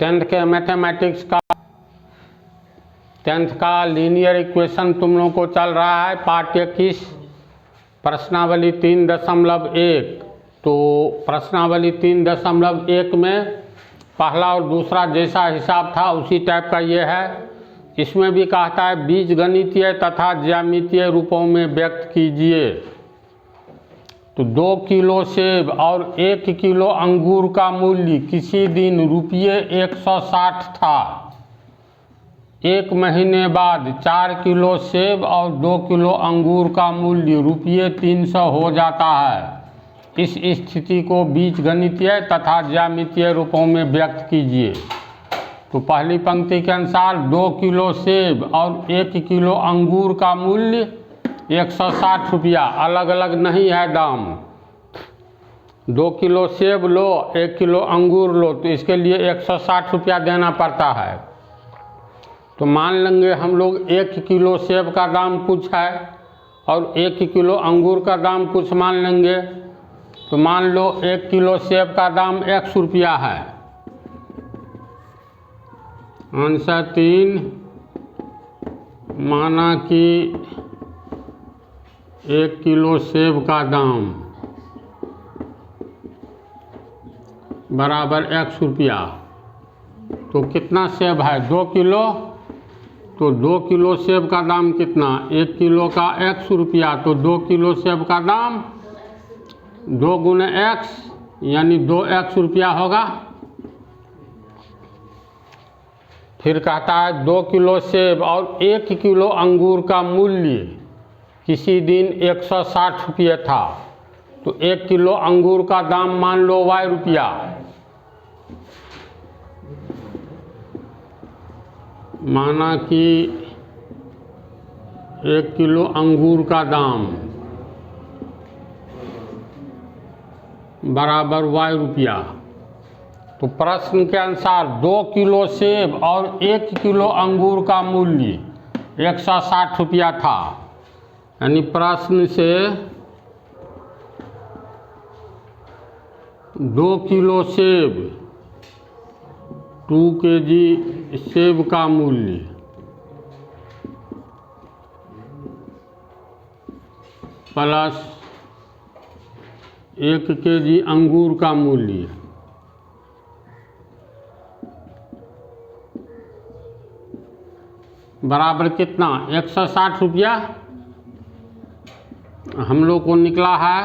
Tenth के mathematics का linear equation तुम लोगों को चल रहा है पाठ 21 प्रश्नावली 3.1। तो प्रश्नावली 3.1 में पहला और दूसरा जैसा हिसाब था उसी टाइप का ये है। इसमें भी कहता है बीजगणितीय तथा ज्यामितीय रूपों में व्यक्त कीजिए। तो 2 किलो सेब और 1 किलो अंगूर का मूल्य किसी दिन ₹160 था। 1 महीने बाद 4 किलो सेब और 2 किलो अंगूर का मूल्य ₹300 हो जाता है। इस स्थिति को बीजगणितीय तथा ज्यामितीय रूपों में व्यक्त कीजिए। तो पहली पंक्ति के अनुसार 2 किलो सेब और 1 किलो अंगूर का मूल्य 160 रुपया, अलग अलग नहीं है दाम। 2 किलो सेब लो, 1 किलो अंगूर लो, तो इसके लिए 160 रुपया देना पड़ता है। तो मान लेंगे हम लोग 1 किलो सेब का दाम कुछ है और 1 किलो अंगूर का दाम कुछ मान लेंगे। तो मान लो 1 किलो सेब का दाम 100 रुपया है। आंसर 3, माना कि 1 किलो सेब का दाम बराबर 100 रुपया। तो कितना सेब है? 2 किलो। तो 2 किलो सेब का दाम कितना? 1 किलो का 100 रुपया। तो 2 किलो सेब का दाम 2 गुने x यानी 2x रुपया होगा। फिर कहता है 2 किलो सेब और 1 किलो अंगूर का मूल्य किसी दिन 160 रुपये था। तो 1 किलो अंगूर का दाम मान लो y रुपया। माना कि 1 किलो अंगूर का दाम बराबर y रुपया। तो प्रश्न के अनुसार 2 किलो सेब और 1 किलो अंगूर का मूल्य 160 रुपया था। यानी प्रश्न से 2 किलो सेब 2 kg सेब का मूल्य प्लस 1 kg अंगूर का मूल्य बराबर कितना? 160 रुपया। हम लोग को निकला है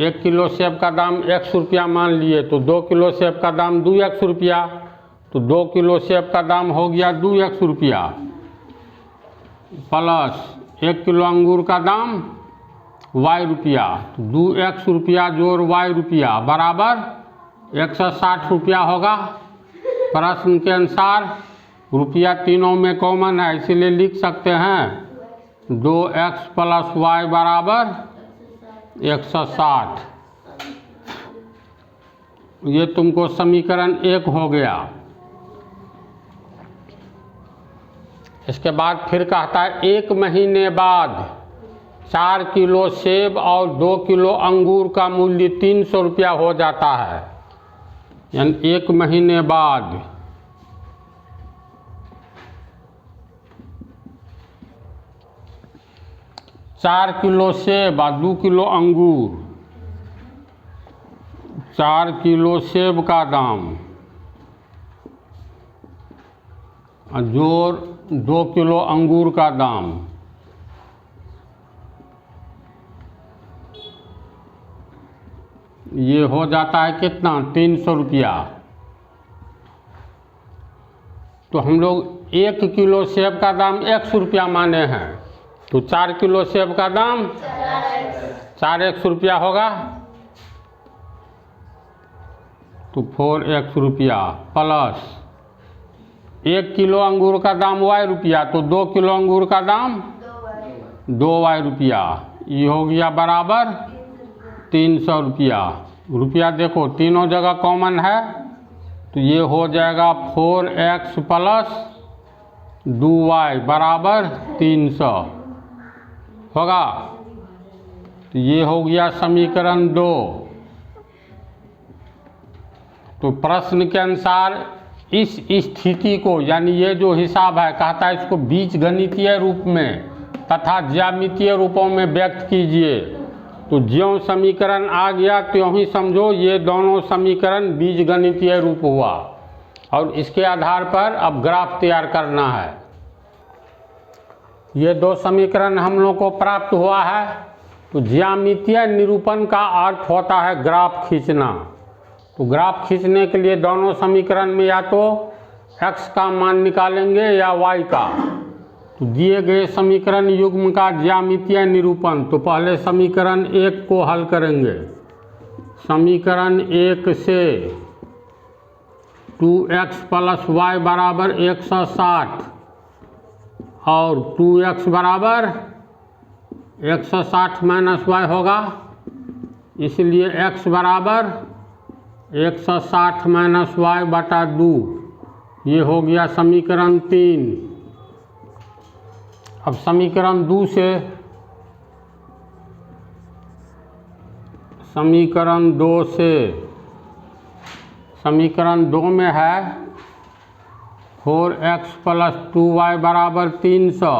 1 किलो सेब का दाम 100 रुपया मान लिए। तो 2 किलो सेब का दाम 200 रुपया। तो 2 किलो सेब का दाम हो गया 200 रुपया प्लस 1 किलो अंगूर का दाम y रुपया। तो 2x रुपया जोड़ y रुपया बराबर 160 रुपया होगा। प्रश्न के अनुसार रुपया तीनों में कॉमन है, इसीलिए लिख सकते हैं 2x प्लस y बराबर 160। ये तुमको समीकरण 1 हो गया। इसके बाद फिर कहता है 1 महीने बाद 4 किलो सेब और 2 किलो अंगूर का मूल्य 300 रुपया हो जाता है। यानी 1 महीने बाद 4 किलो सेब और 2 किलो अंगूर, 4 किलो सेब का दाम जोड़ 2 किलो अंगूर का दाम ये हो जाता है कितना? 300 रुपया। तो हम लोग 1 किलो सेब का दाम 100 रुपया माने हैं। तो 4 किलो सेब का दाम 4x रुपया होगा। तो 4x रुपया प्लस 1 किलो अंगूर का दाम y रुपया। तो 2 किलो अंगूर का दाम 2y रुपया। ये हो गया बराबर 300 रुपया। रुपया देखो तीनों जगह कॉमन है, तो ये हो जाएगा 4x प्लस 2y बराबर 300 होगा। तो ये हो गया समीकरण 2। तो प्रश्न के अनुसार इस स्थिति को, यानी ये जो हिसाब है, कहता है इसको बीजगणितीय रूप में तथा ज्यामितीय रूपों में व्यक्त कीजिए। तो ज्यों समीकरण आ गया त्यों ही समझो ये दोनों समीकरण बीजगणितीय रूप हुआ, और इसके आधार पर अब ग्राफ तैयार करना है। ये दो समीकरण हम लोग को प्राप्त हुआ है। तो ज्यामितीय निरूपण का अर्थ होता है ग्राफ खींचना। तो ग्राफ खींचने के लिए दोनों समीकरण में या तो x का मान निकालेंगे या y का। तो दिए गए समीकरण युग्म का ज्यामितीय निरूपण, तो पहले समीकरण 1 को हल करेंगे। समीकरण 1 से 2x + y बराबर 160 और 2x बराबर 160 - y होगा, इसलिए x बराबर 160 - y बटा 2। ये हो गया समीकरण 3। अब समीकरण 2 से समीकरण 2 में है 4x + 2y बराबर 300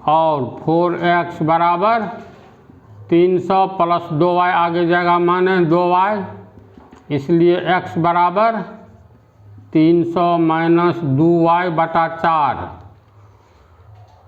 और 4x बराबर 300 + 2y आगे जाएगा माने 2y, इसलिए x बराबर 300 - 2y बटा 4।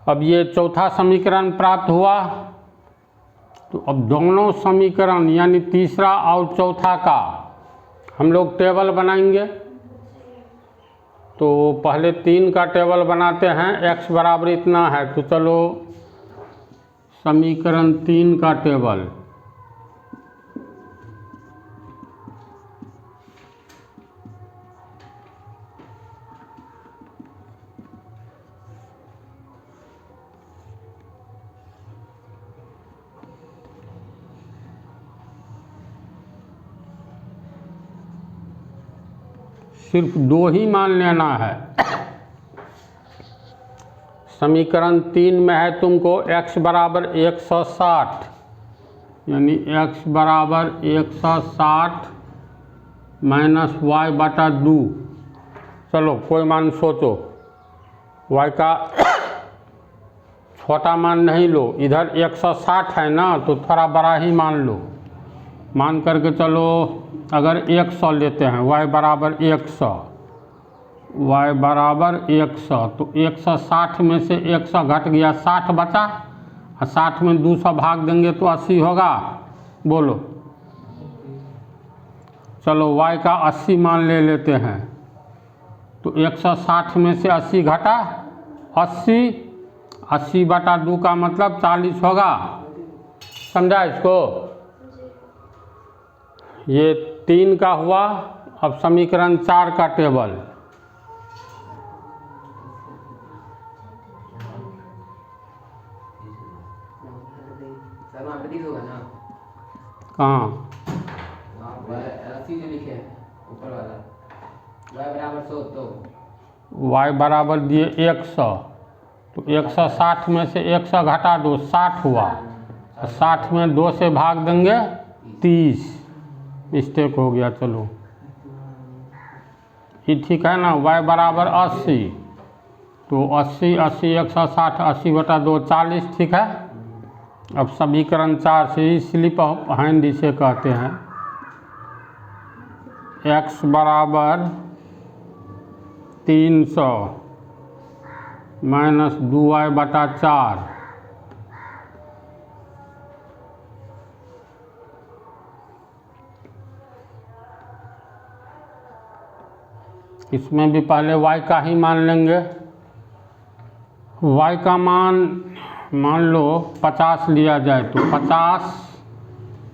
अब ये चौथा समीकरण प्राप्त हुआ। तो अब दोनों समीकरण यानी तीसरा और चौथा का हम लोग टेबल बनाएंगे। तो पहले 3 का टेबल बनाते हैं। x बराबर इतना है, तो चलो समीकरण 3 का टेबल। सिर्फ 2 ही मान लेना है। समीकरण 3 में है तुमको x बराबर 160, यानी x बराबर 160 - y बटा 2। चलो कोई मान सोचो, y का छोटा मान नहीं लो, इधर 160 है ना, तो थोड़ा बड़ा ही मान लो। मान करके चलो, अगर 100 लेते हैं, y बराबर 100, y बराबर 100, तो 160 में से 100 घट गया, 60 बचा, और 60 में 200 भाग देंगे तो 80 होगा। बोलो, चलो y का 80 मान ले लेते हैं। तो 160 में से 80 घटा 80 बटा 2 का मतलब 40 होगा। समझा इसको? ये 3 का हुआ। अब समीकरण 4 का टेबल। कहाँ? y बराबर दिए 100, तो 160 में से 100 घटा दो, 60 हुआ। 60 में 2 से भाग देंगे 30। मिस्टेक हो गया, चलो ये ठीक है ना। y बराबर 80, तो 80 160 80 बटा 2 40, ठीक है। अब समीकरण 4 से ही स्लिप ऑफ हैंड इसे कहते हैं। x बराबर 300 - 2y बटा 4। इसमें भी पहले y का ही मान लेंगे। y का मान लो 50 लिया जाए, तो 50,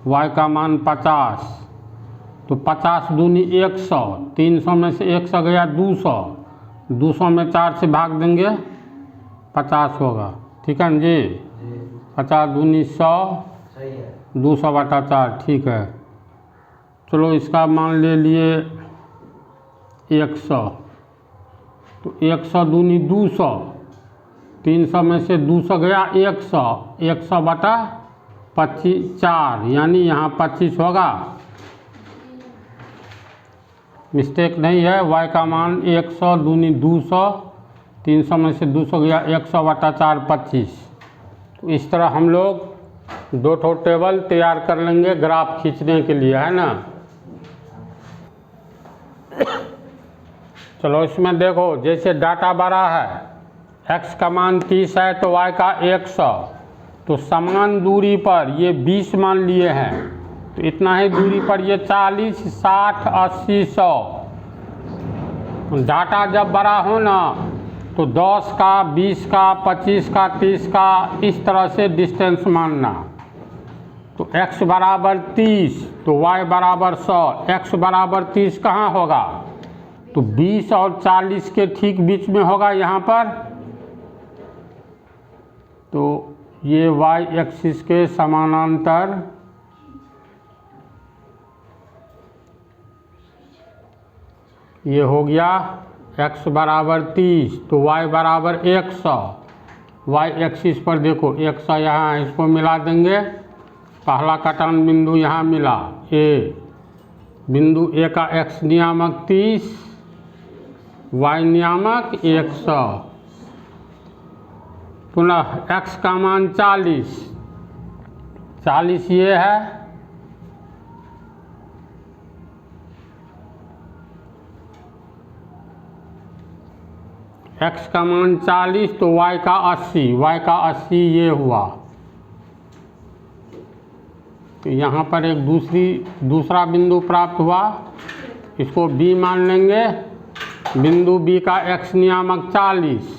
y का मान 50, तो 50 दूनी 100, 300 में से 100 गया 200, 200 में 4 से भाग देंगे 50 होगा, ठीक है ना जी। 50 दूनी 100, 200 बटा 4, ठीक है। चलो इसका मान ले लिए 100, तो 100 दूनी 200, 300 में से 200 गया 100, 100 बटा 25 4, यानी यहाँ 25 होगा। मिस्टेक नहीं है। y का मान 100 दूनी 200, 300 में से 200 गया, 100/4 25। तो इस तरह हम लोग 2 ठो टेबल तैयार कर लेंगे ग्राफ खींचने के लिए, है ना। चलो इसमें देखो, जैसे डाटा बड़ा है, x का मान 30 है तो y का 100, तो समान दूरी पर ये 20 मान लिए हैं, तो इतना ही दूरी पर ये 40, 60, 80, 100। डाटा जब बड़ा हो ना तो 10 का, 20 का, 25 का, 30 का, इस तरह से डिस्टेंस मानना। तो x बराबर 30 तो y बराबर 100। x बराबर 30 कहाँ होगा, तो 20 और 40 के ठीक बीच में होगा यहाँ पर। तो ये y एक्सिस के समानांतर ये हो गया x बराबर 30 तो y बराबर 100। y एक्सिस पर देखो 100 यहाँ है, इसको मिला देंगे। पहला कटान बिंदु यहाँ मिला A, बिंदु A का x नियामक 30, y नियामक 100। पुनः x का मान 40, 40 ये है, x का मान 40 तो y का 80, y का 80 ये हुआ। तो यहाँ पर एक दूसरा बिंदु प्राप्त हुआ, इसको B मान लेंगे। बिंदु B का x नियामक 40,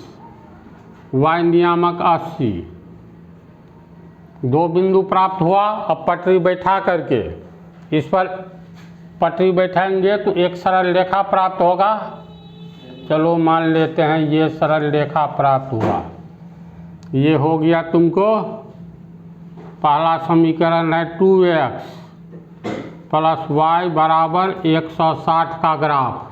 y नियामक 80। 2 बिंदु प्राप्त हुआ। अब पटरी बैठा करके इस पर पटरी बैठाएंगे तो एक सरल रेखा प्राप्त होगा। चलो मान लेते हैं ये सरल रेखा प्राप्त हुआ। ये हो गया तुमको पहला समीकरण है 2x प्लस y बराबर 160 का ग्राफ।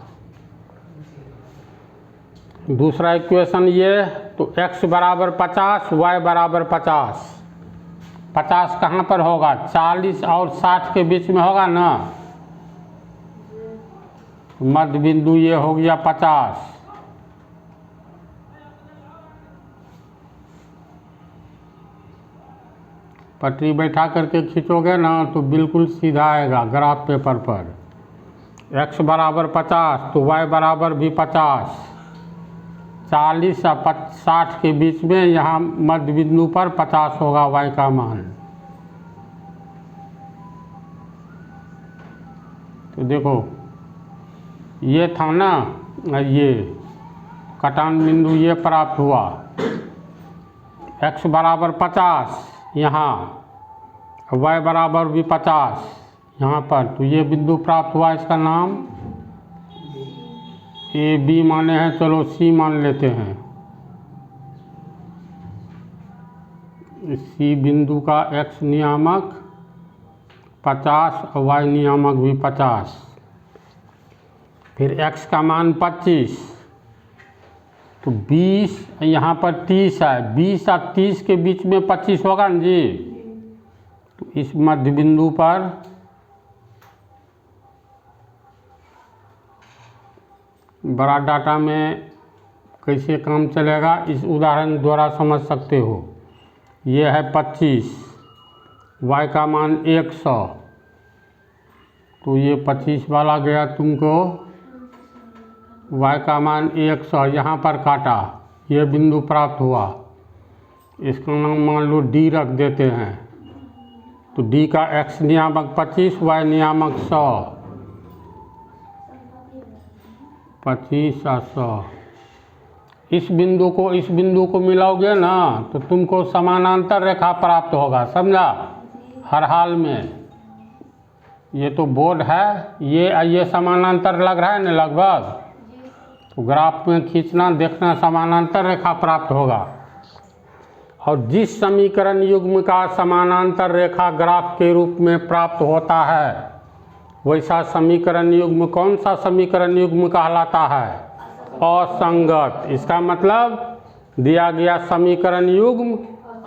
दूसरा इक्वेशन ये, तो x बराबर 50, y बराबर 50। 50 कहाँ पर होगा, 40 और 60 के बीच में होगा ना। मध्य बिंदु ये हो गया 50। पटरी बैठा करके खींचोगे ना तो बिल्कुल सीधा आएगा ग्राफ पेपर पर। x बराबर 50 तो y बराबर भी 50। 40 और 60 के बीच में यहाँ मध्य बिंदु पर 50 होगा y का मान। तो देखो ये था ना, ये कटान बिंदु ये प्राप्त हुआ। x बराबर 50 यहाँ, y बराबर भी 50 यहाँ पर। तो ये बिंदु प्राप्त हुआ, इसका नाम A B माने हैं, चलो C मान लेते हैं। C बिंदु का x नियामक 50 और y नियामक भी 50। फिर x का मान 25 तो 20, यहाँ पर 30 है, 20 और 30 के बीच में 25 होगा ना जी। तो इस मध्य बिंदु पर बड़ा डाटा में कैसे काम चलेगा इस उदाहरण द्वारा समझ सकते हो। ये है 25, y का मान 100, तो ये 25 वाला गया तुमको, y का मान 100 यहाँ पर काटा, ये बिंदु प्राप्त हुआ। इसका नाम मान लो D रख देते हैं। तो D का x नियामक 25, y नियामक 100, 25 और 100। इस बिंदु को मिलाओगे ना तो तुमको समानांतर रेखा प्राप्त होगा, समझा। हर हाल में ये तो बोर्ड है, ये समानांतर लग रहा है ना लगभग। तो ग्राफ में खींचना, देखना, समानांतर रेखा प्राप्त होगा। और जिस समीकरण युग्म का समानांतर रेखा ग्राफ के रूप में प्राप्त होता है वैसा समीकरण युग्म कौन सा समीकरण युग्म कहलाता है, असंगत। इसका मतलब दिया गया समीकरण युग्म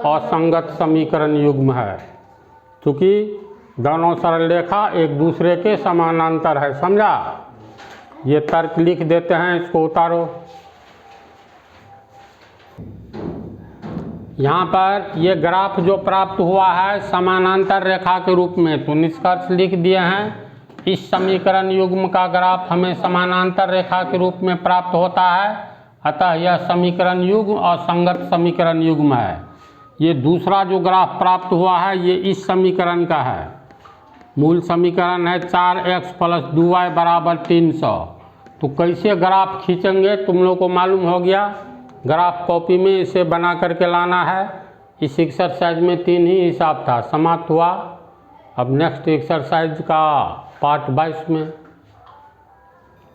असंगत समीकरण युग्म है, क्योंकि दोनों सरल रेखा एक दूसरे के समानांतर है, समझा। ये तर्क लिख देते हैं, इसको उतारो। यहाँ पर ये ग्राफ जो प्राप्त हुआ है समानांतर रेखा के रूप में, तो निष्कर्ष लिख दिए हैं इस समीकरण युग्म का ग्राफ हमें समानांतर रेखा के रूप में प्राप्त होता है, अतः यह समीकरण युग्म और संगत समीकरण युग्म है। ये दूसरा जो ग्राफ प्राप्त हुआ है ये इस समीकरण का है। मूल समीकरण है 4x + 2y = 300। तो कैसे ग्राफ खींचेंगे तुम लोग को मालूम हो गया। ग्राफ कॉपी में इसे बना करके लाना है। इस एक्सरसाइज में 3 ही हिसाब था, समाप्त हुआ। अब नेक्स्ट एक्सरसाइज का पार्ट 22 में